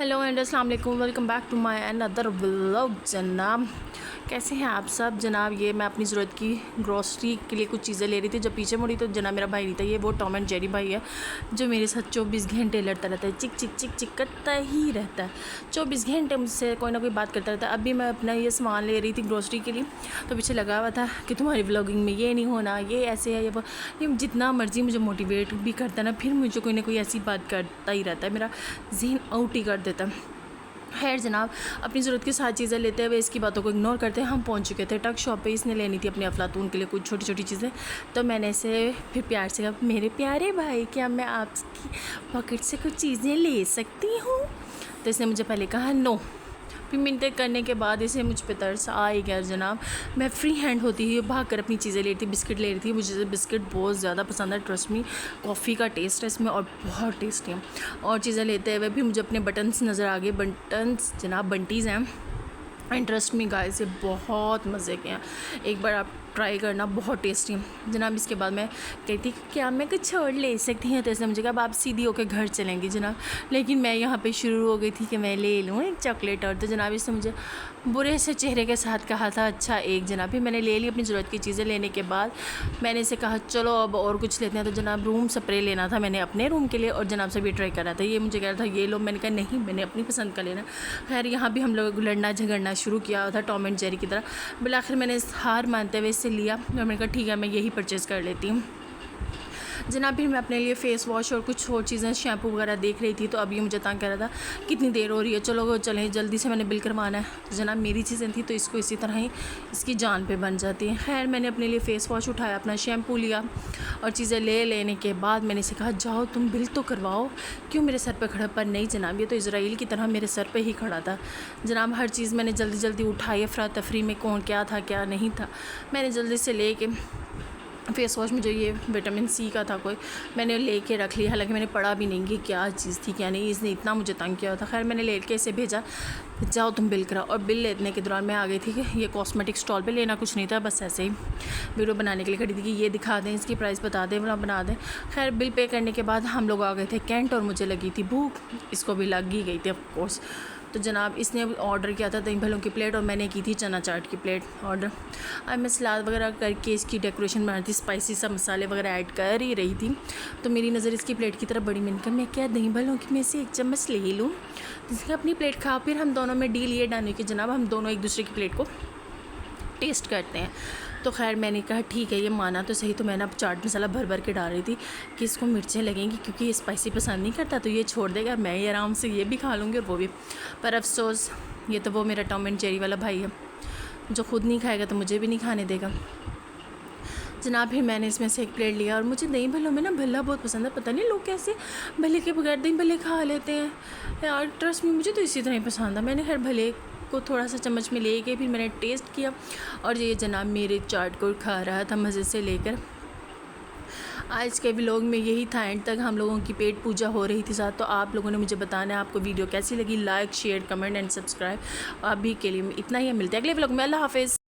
Hello and अस्सलाम वालेकुम, welcome back to my another vlog. जनाब कैसे हैं आप सब। जनाब ये मैं अपनी ज़रूरत की ग्रॉसरी के लिए कुछ चीज़ें ले रही थी। जब पीछे मुड़ी तो जनाब मेरा भाई नहीं था, ये वो टॉम एंड जेरी भाई है जो मेरे साथ 24 घंटे लड़ता रहता है, चिक चिक चिक चिक करता ही रहता है। 24 घंटे मुझसे कोई ना कोई बात करता रहता है। अभी मैं अपना ये सामान ले रही थी ग्रॉसरी के लिए, तो पीछे लगा हुआ था कि तुम्हारी व्लॉगिंग में ये नहीं होना, ये ऐसे है, ये जितना मर्जी मुझे मोटिवेट भी करता है ना, फिर मुझे कोई ना कोई ऐसी बात करता ही रहता है, मेरा जहन आउट ही कर देता है। खैर जनाब, अपनी ज़रूरत की सारी चीज़ें लेते हुए इसकी बातों को इग्नोर करते हैं हम पहुंच चुके थे टक शॉप पे। इसने लेनी थी अपने अफलातून के लिए कुछ छोटी छोटी चीज़ें, तो मैंने इसे फिर प्यार से कहा, मेरे प्यारे भाई क्या मैं आपकी पॉकेट से कुछ चीज़ें ले सकती हूँ। तो इसने मुझे पहले कहा नो। फिर मिनटें करने के बाद इसे मुझ पे तरस आ ही गया जनाब। मैं फ्री हैंड होती ही भाग कर अपनी चीज़ें ले रही थी। बिस्किट ले रही थी, मुझे बिस्किट बहुत ज़्यादा पसंद है, ट्रस्ट मी। कॉफ़ी का टेस्ट है इसमें और बहुत टेस्टी है। और चीज़ें लेते हुए भी मुझे अपने बटन्स नज़र आ गए। बटन्स जनाब बंटीज़ हैं, इंटरेस्ट में गाइस से बहुत मज़े के हैं, एक बार आप ट्राई करना, बहुत टेस्टी है जनाब। इसके बाद मैं कहती क्या मैं कुछ और ले सकती हूँ, तो इसने मुझे कहा आप सीधी होकर घर चलेंगी जनाब। लेकिन मैं यहाँ पे शुरू हो गई थी कि मैं ले लूँ एक चॉकलेट और, तो जनाब इसने मुझे बुरे से चेहरे के साथ कहा था अच्छा एक जनाब। फिर मैंने ले ली अपनी ज़रूरत की चीज़ें लेने के बाद मैंने इसे कहा चलो अब और कुछ लेते हैं। तो जनाब रूम स्प्रे लेना था मैंने अपने रूम के लिए और जनाब से भी ट्राई करा था। ये मुझे कह रहा था ये लो, मैंने कहा नहीं मैंने अपनी पसंद का लेना। खैर यहाँ भी हम लोग लड़ना झगड़ना शुरू किया था टॉम एंड जेरी की तरह। बिल आखिर मैंने हार मानते हुए इसे लिया और मैंने कहा ठीक है मैं यही परचेज़ कर लेती हूँ जनाब। फिर मैं अपने लिए फ़ेस वॉश और कुछ और चीज़ें शैम्पू वगैरह देख रही थी, तो अभी मुझे तंग कर रहा था कितनी देर हो रही है, चलो चलें जल्दी से, मैंने बिल करवाना है। तो जनाब मेरी चीज़ें थी तो इसको इसी तरह ही इसकी जान पे बन जाती है। खैर मैंने अपने लिए फ़ेस वॉश उठाया, अपना शैम्पू लिया और चीज़ें लेने के बाद मैंने इसे कहा जाओ तुम बिल तो करवाओ, क्यों मेरे सर पर खड़ा। पर नहीं जनाब, ये तो इजराइल की तरह मेरे सर पर ही खड़ा था जनाब। हर चीज़ मैंने जल्दी जल्दी उठाई, अफरा तफरी में कौन क्या था क्या नहीं था, मैंने जल्दी से ले के फ़ेस वॉश में जो ये विटामिन सी का था कोई, मैंने लेके रख लिया। हालांकि मैंने पढ़ा भी नहीं कि क्या चीज़ थी क्या नहीं, इसने इतना मुझे तंग किया था। खैर मैंने लेके इसे भेजा जाओ तुम बिल कराओ। और बिल लेने के दौरान मैं आ गई थी कि ये कॉस्मेटिक स्टॉल पे, लेना कुछ नहीं था, बस ऐसे ही वीडियो बनाने के लिए खड़ी थी कि ये दिखा दें, इसकी प्राइस बता दें, वाला बना दें। खैर बिल पे करने के बाद हम लोग आ गए थे कैंट और मुझे लगी थी भूख, इसको भी लग ही गई थी ऑफकोर्स। तो जनाब इसने ऑर्डर किया था दही भल्लों की प्लेट और मैंने की थी चना चाट की प्लेट ऑर्डर। अब मैं सलाद वगैरह करके इसकी डेकोरेशन बना थी, स्पाइसी सब मसाले वगैरह ऐड कर ही रही थी, तो मेरी नज़र इसकी प्लेट की तरफ बड़ी। मैंने कहा मैं क्या दही भल्लों की में से एक चम्मच ले लूँ, जिसका अपनी प्लेट खाओ। फिर हम दोनों में डील ये डालने की जनाब हम दोनों एक दूसरे की प्लेट को टेस्ट करते हैं। तो खैर मैंने कहा ठीक है ये माना तो सही। तो मैंने अब चाट मसाला भर भर के डाल रही थी कि इसको मिर्चें लगेंगी, क्योंकि ये स्पाइसी पसंद नहीं करता तो ये छोड़ देगा, मैं ये आराम से ये भी खा लूँगी और वो भी। पर अफसोस ये तो वो मेरा टॉम एंड जेरी वाला भाई है जो खुद नहीं खाएगा तो मुझे भी नहीं खाने देगा जनाब। फिर मैंने इसमें से एक प्लेट लिया और मुझे दही भल्लों में ना भल्ला बहुत पसंद है, पता नहीं लोग कैसे भले के बगैर दही भल्ले खा लेते हैं यार, ट्रस्ट में मुझे तो इसी तरह ही पसंद है। मैंने खैर भले को थोड़ा सा चम्मच में ले के फिर मैंने टेस्ट किया और ये जनाब मेरे चाट को खा रहा था मज़े से लेकर। आज के व्लॉग में यही था, एंड तक हम लोगों की पेट पूजा हो रही थी साथ। तो आप लोगों ने मुझे बताना है आपको वीडियो कैसी लगी, like share comment and subscribe. अभी के लिए इतना ही, मिलते हैं अगले व्लॉग में। अल्लाह हाफिज़।